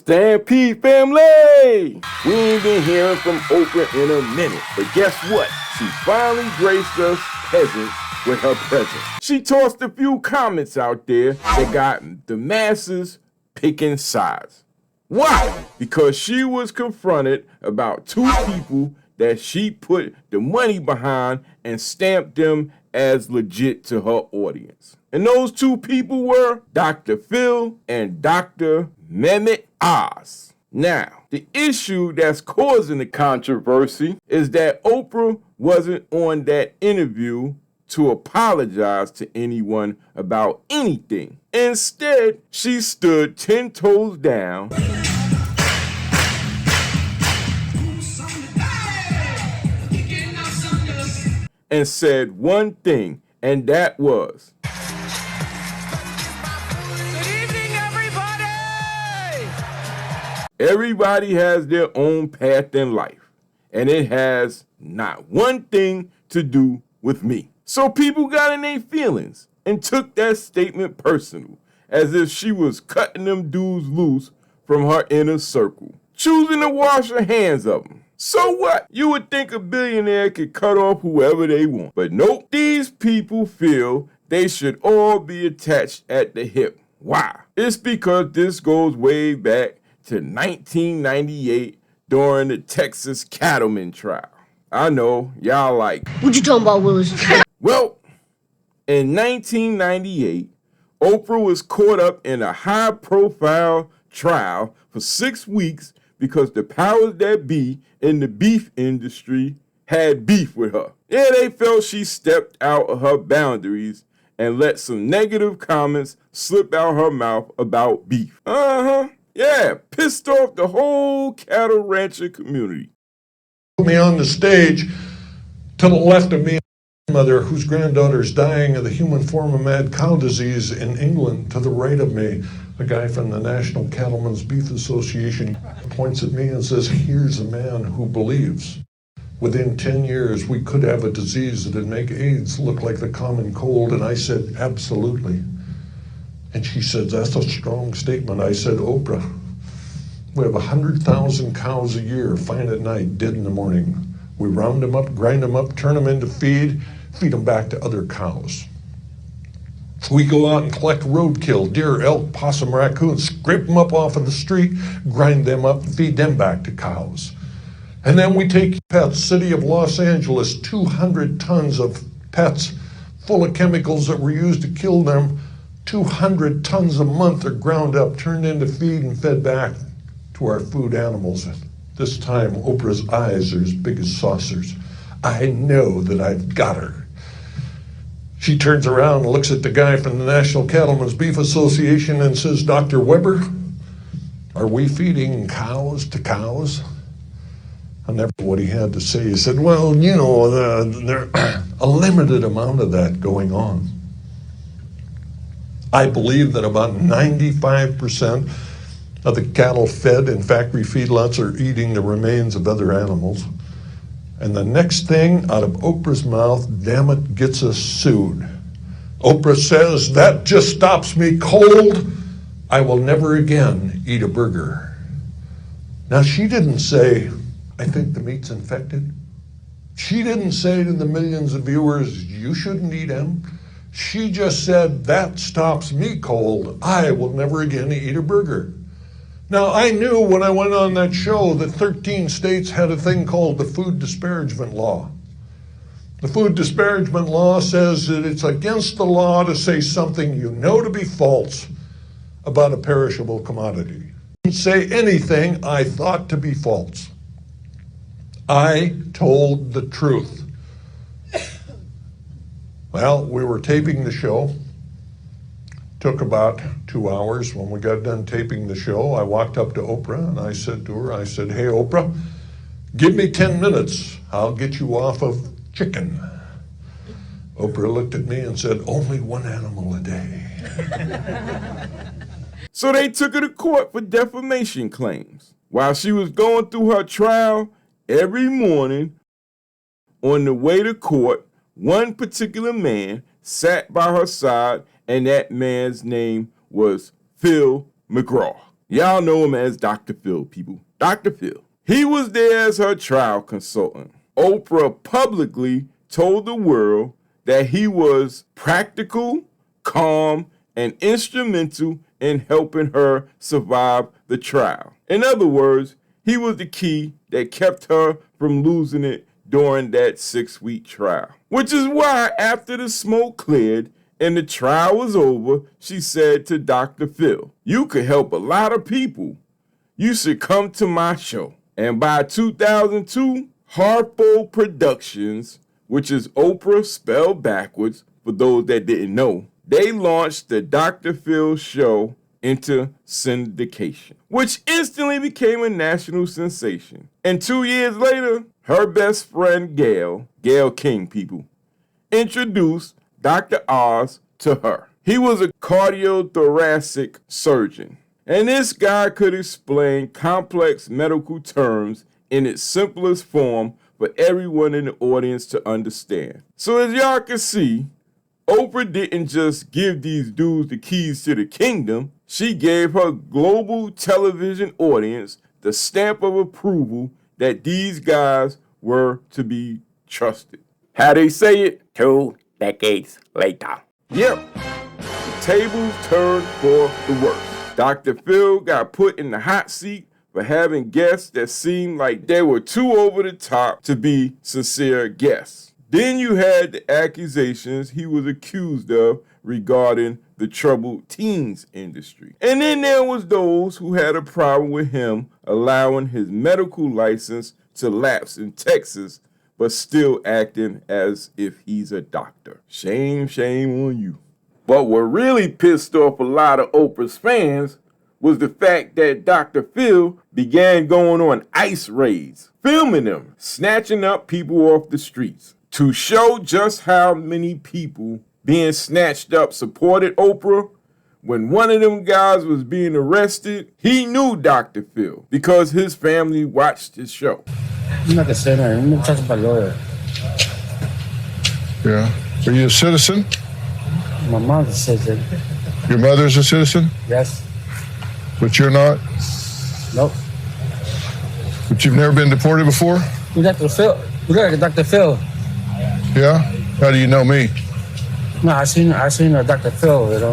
Stampede family! We ain't been hearing from Oprah in a minute, but guess what? She finally graced us peasants with her presence. She tossed a few comments out there that got the masses picking sides. Why? Because she was confronted about two people that she put the money behind and stamped them as legit to her audience. And those two people were Dr. Phil and Dr. Mehmet Oz. Now, the issue that's causing the controversy is that Oprah wasn't on that interview to apologize to anyone about anything. Instead, she stood 10 toes down and said one thing, and that was, "Good evening, everybody! Everybody has their own path in life, and it has not one thing to do with me." So people got in their feelings and took that statement personal, as if she was cutting them dudes loose from her inner circle, choosing to wash her hands of them. So what? You would think a billionaire could cut off whoever they want. But nope, these people feel they should all be attached at the hip. Why? It's because this goes way back to 1998 during the Texas cattleman trial. I know, y'all like, what you talking about, Willis? Well, in 1998, Oprah was caught up in a high-profile trial for 6 weeks because the powers that be in the beef industry had beef with her. Yeah, they felt she stepped out of her boundaries and let some negative comments slip out her mouth about beef. Yeah, pissed off the whole cattle rancher community. Put me on the stage. To the left of me, mother whose granddaughter is dying of the human form of mad cow disease in England. To the right of me, a guy from the National Cattlemen's Beef Association points at me and says, "Here's a man who believes within 10 years we could have a disease that'd make AIDS look like the common cold." And I said, "Absolutely." And she said, "That's a strong statement." I said, "Oprah, we have 100,000 cows a year, fine at night, dead in the morning. We round them up, grind them up, turn them into feed them back to other cows. We go out and collect roadkill, deer, elk, possum, raccoons, scrape them up off of the street, grind them up, feed them back to cows. And then we take pets, city of Los Angeles, 200 tons of pets full of chemicals that were used to kill them. 200 tons a month are ground up, turned into feed and fed back to our food animals." This time, Oprah's eyes are as big as saucers. I know that I've got her. She turns around and looks at the guy from the National Cattlemen's Beef Association and says, "Dr. Weber, are we feeding cows to cows?" I never knew what he had to say. He said, "Well, you know, there's a limited amount of that going on. I believe that about 95% of the cattle fed in factory feedlots are eating the remains of other animals." And the next thing out of Oprah's mouth, damn it, gets us sued. Oprah says, "That just stops me cold. I will never again eat a burger." Now, she didn't say, "I think the meat's infected." She didn't say to the millions of viewers, "You shouldn't eat them." She just said, "That stops me cold. I will never again eat a burger." Now, I knew when I went on that show that 13 states had a thing called the food disparagement law. The food disparagement law says that it's against the law to say something you know to be false about a perishable commodity. I didn't say anything I thought to be false. I told the truth. Well, we were taping the show. Took about 2 hours. When we got done taping the show, I walked up to Oprah and I said to her, "Hey, Oprah, give me 10 minutes. I'll get you off of chicken." Oprah looked at me and said, "Only one animal a day." So they took her to court for defamation claims. While she was going through her trial, every morning on the way to court, one particular man sat by her side, and that man's name was Phil McGraw. Y'all know him as Dr. Phil, people. Dr. Phil. He was there as her trial consultant. Oprah publicly told the world that he was practical, calm, and instrumental in helping her survive the trial. In other words, he was the key that kept her from losing it during that 6-week trial. Which is why after the smoke cleared and the trial was over, she said to Dr. Phil, "You could help a lot of people. You should come to my show." And by 2002, Harpo Productions, which is Oprah spelled backwards for those that didn't know, they launched the Dr. Phil show into syndication, which instantly became a national sensation. And 2 years later, her best friend Gail King, people, introduced Dr. Oz to her. He was a cardiothoracic surgeon, and this guy could explain complex medical terms in its simplest form for everyone in the audience to understand. So as y'all can see, Oprah didn't just give these dudes the keys to the kingdom, she gave her global television audience the stamp of approval that these guys were to be trusted. How they say it? 2 decades later. Yep, the tables turned for the worse. Dr. Phil got put in the hot seat for having guests that seemed like they were too over the top to be sincere guests. Then you had the accusations he was accused of regarding the troubled teens industry. And then there was those who had a problem with him allowing his medical license to lapse in Texas, but still acting as if he's a doctor. Shame, shame on you. But what really pissed off a lot of Oprah's fans was the fact that Dr. Phil began going on ICE raids, filming them, snatching up people off the streets. To show just how many people being snatched up supported Oprah, when one of them guys was being arrested, he knew Dr. Phil because his family watched his show. I'm not a sinner. I'm not talking about lawyer. Yeah. Are you a citizen? My mom's a citizen. Your mother's a citizen? Yes. But you're not? Nope. But you've never been deported before? We Dr. Phil. We got Dr. Phil. Yeah? How do you know me? No, I seen Dr. Phil, you know,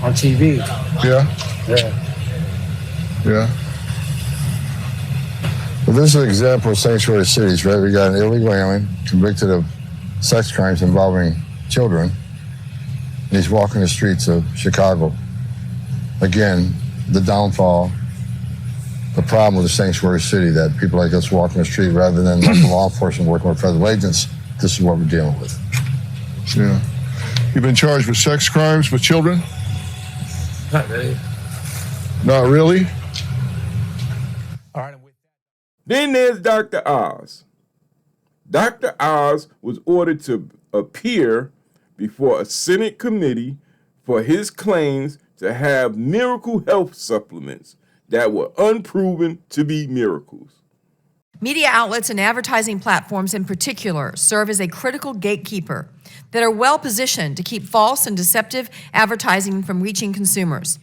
on TV. Yeah? Yeah. Yeah. Well, this is an example of sanctuary cities, right? We got an illegal alien convicted of sex crimes involving children, and he's walking the streets of Chicago. Again, the downfall, the problem with the sanctuary city, that people like us walking the street rather than local law enforcement working with federal agents. This is what we're dealing with. Yeah. You've been charged with sex crimes with children? Not really. Not really? All right. Then there's Dr. Oz. Dr. Oz was ordered to appear before a Senate committee for his claims to have miracle health supplements that were unproven to be miracles. Media outlets and advertising platforms in particular serve as a critical gatekeeper that are well positioned to keep false and deceptive advertising from reaching consumers.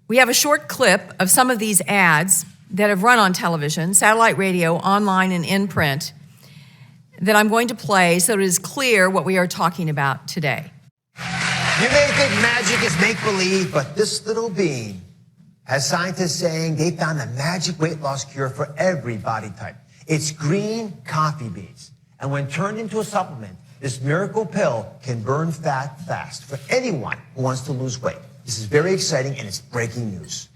We have a short clip of some of these ads that have run on television, satellite radio, online, and in print that I'm going to play so it is clear what we are talking about today. You may think magic is make-believe, but this little bean has scientists saying they found a magic weight loss cure for every body type. It's green coffee beans. And when turned into a supplement, this miracle pill can burn fat fast for anyone who wants to lose weight. This is very exciting and it's breaking news.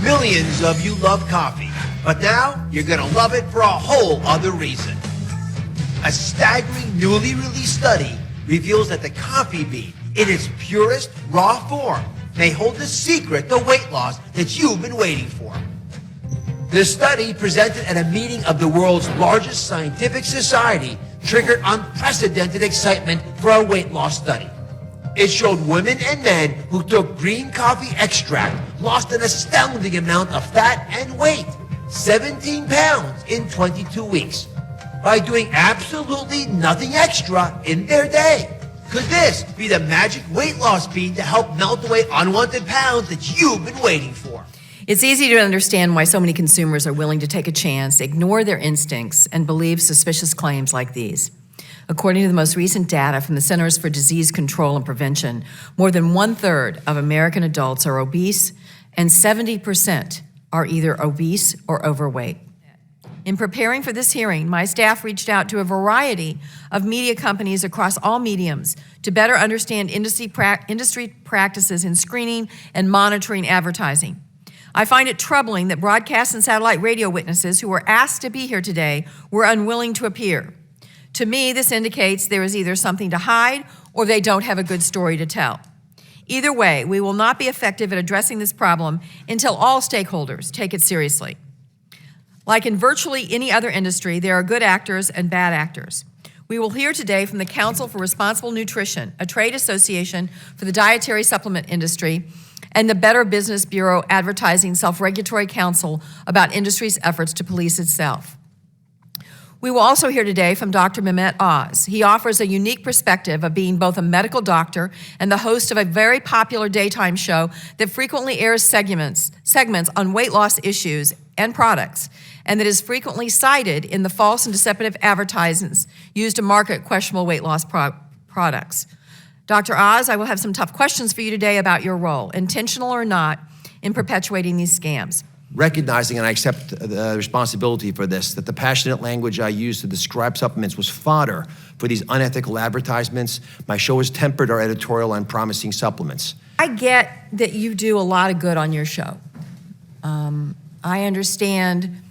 Millions of you love coffee, but now you're gonna love it for a whole other reason. A staggering newly released study reveals that the coffee bean, in its purest, raw form, may hold the secret to weight loss that you've been waiting for. The study, presented at a meeting of the world's largest scientific society, triggered unprecedented excitement for a weight loss study. It showed women and men who took green coffee extract lost an astounding amount of fat and weight, 17 pounds in 22 weeks, by doing absolutely nothing extra in their day. Could this be the magic weight loss bean to help melt away unwanted pounds that you've been waiting for? It's easy to understand why so many consumers are willing to take a chance, ignore their instincts, and believe suspicious claims like these. According to the most recent data from the Centers for Disease Control and Prevention, more than 1/3 of American adults are obese, and 70% are either obese or overweight. In preparing for this hearing, my staff reached out to a variety of media companies across all mediums to better understand industry practices in screening and monitoring advertising. I find it troubling that broadcast and satellite radio witnesses who were asked to be here today were unwilling to appear. To me, this indicates there is either something to hide or they don't have a good story to tell. Either way, we will not be effective at addressing this problem until all stakeholders take it seriously. Like in virtually any other industry, there are good actors and bad actors. We will hear today from the Council for Responsible Nutrition, a trade association for the dietary supplement industry, and the Better Business Bureau Advertising Self-Regulatory Council about industry's efforts to police itself. We will also hear today from Dr. Mehmet Oz. He offers a unique perspective of being both a medical doctor and the host of a very popular daytime show that frequently airs segments on weight loss issues and products, and that is frequently cited in the false and deceptive advertisements used to market questionable weight loss products. Dr. Oz, I will have some tough questions for you today about your role, intentional or not, in perpetuating these scams. Recognizing, and I accept the responsibility for this, that the passionate language I used to describe supplements was fodder for these unethical advertisements. My show has tempered our editorial on promising supplements. I get that you do a lot of good on your show. I understand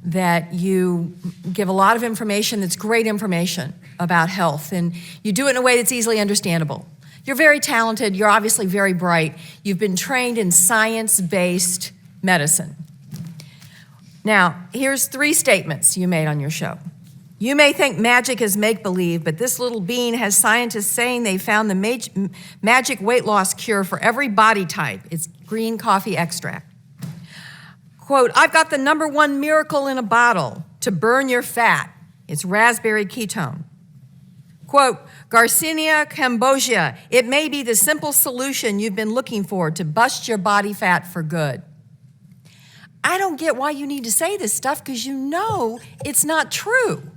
that you give a lot of information that's great information about health, and you do it in a way that's easily understandable. You're very talented, you're obviously very bright, you've been trained in science-based medicine. Now, here's 3 statements you made on your show. You may think magic is make-believe, but this little bean has scientists saying they found the magic weight loss cure for every body type. It's green coffee extract. Quote, I've got the #1 miracle in a bottle to burn your fat. It's raspberry ketone. Quote, Garcinia cambogia, it may be the simple solution you've been looking for to bust your body fat for good. I don't get why you need to say this stuff because you know it's not true.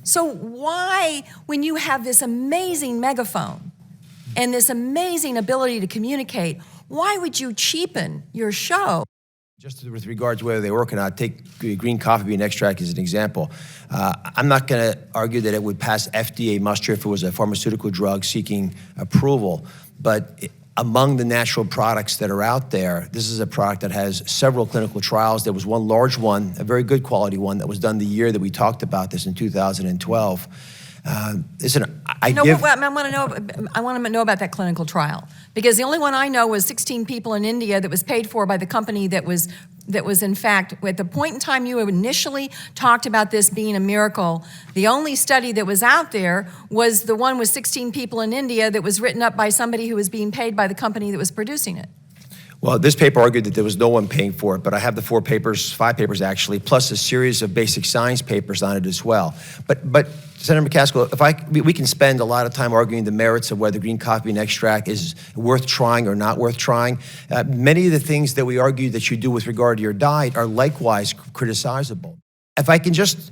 So why, when you have this amazing megaphone and this amazing ability to communicate, why would you cheapen your show? Just with regard to whether they work or not, take green coffee bean extract as an example. I'm not going to argue that it would pass FDA muster if it was a pharmaceutical drug seeking approval, but among the natural products that are out there, this is a product that has several clinical trials. There was one large one, a very good quality one, that was done the year that we talked about this in 2012. Listen, I want to know about that clinical trial, because the only one I know was 16 people in India that was paid for by the company that was in fact, at the point in time you initially talked about this being a miracle, the only study that was out there was the one with 16 people in India that was written up by somebody who was being paid by the company that was producing it. Well, this paper argued that there was no one paying for it, but I have the 5 papers actually, plus a series of basic science papers on it as well. But Senator McCaskill, we can spend a lot of time arguing the merits of whether green coffee bean extract is worth trying or not worth trying. Many of the things that we argue that you do with regard to your diet are likewise criticizable. If I can just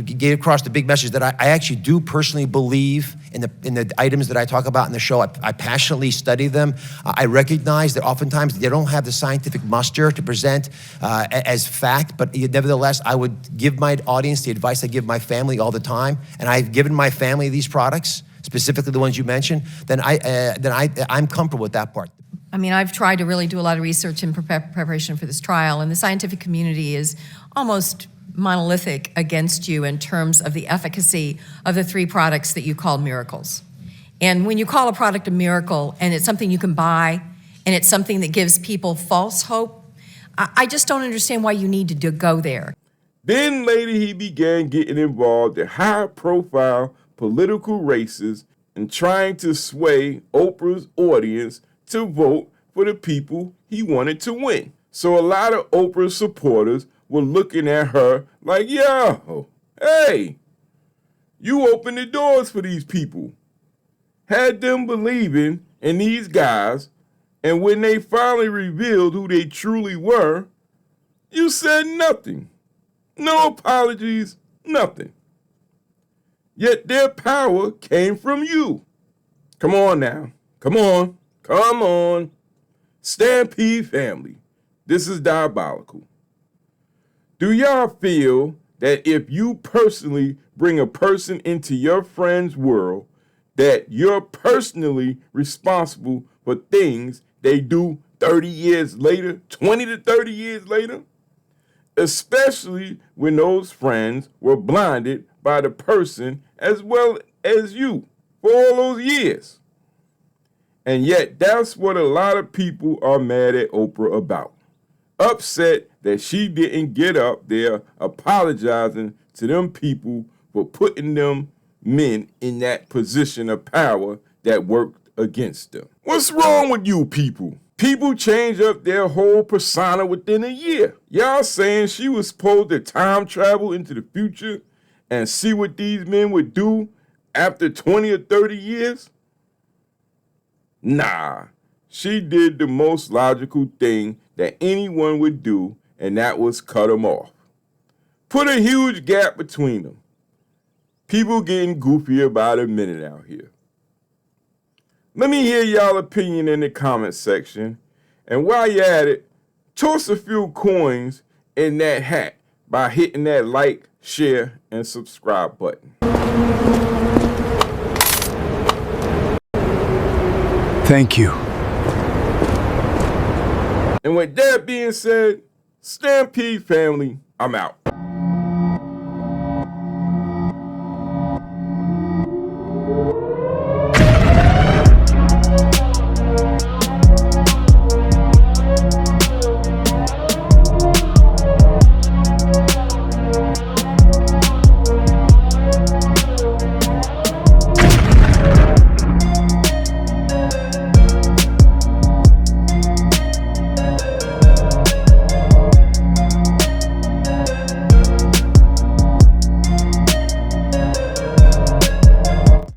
get across the big message that I actually do personally believe in the items that I talk about in the show. I passionately study them. I recognize that oftentimes they don't have the scientific muster to present as fact, but nevertheless, I would give my audience the advice I give my family all the time, and I've given my family these products, specifically the ones you mentioned, then I'm comfortable with that part. I mean, I've tried to really do a lot of research in preparation for this trial, and the scientific community is almost monolithic against you in terms of the efficacy of the 3 products that you call miracles. And when you call a product a miracle and it's something you can buy and it's something that gives people false hope, I just don't understand why you need to go there. Then later he began getting involved in high-profile political races and trying to sway Oprah's audience to vote for the people he wanted to win. So a lot of Oprah's supporters were looking at her like, yo, hey, you open the doors for these people. had them believing in these guys, and when they finally revealed who they truly were, you said nothing. No apologies, nothing. Yet their power came from you. Come on now. Come on. Stampede family, this is diabolical. Do y'all feel that if you personally bring a person into your friend's world, that you're personally responsible for things they do 30 years later, 20 to 30 years later? Especially when those friends were blinded by the person as well as you for all those years. And yet that's what a lot of people are mad at Oprah about. Upset that she didn't get up there apologizing to them people for putting them men in that position of power that worked against them. What's wrong with you people? People change up their whole persona within a year. Y'all saying she was supposed to time travel into the future and see what these men would do after 20 or 30 years? Nah, she did the most logical thing that anyone would do, and that was cut them off. Put a huge gap between them. People getting goofy about a minute out here. Let me hear y'all opinion in the comment section. And while you're at it, toss a few coins in that hat by hitting that like, share, and subscribe button. Thank you. And with that being said, Stampede family, I'm out.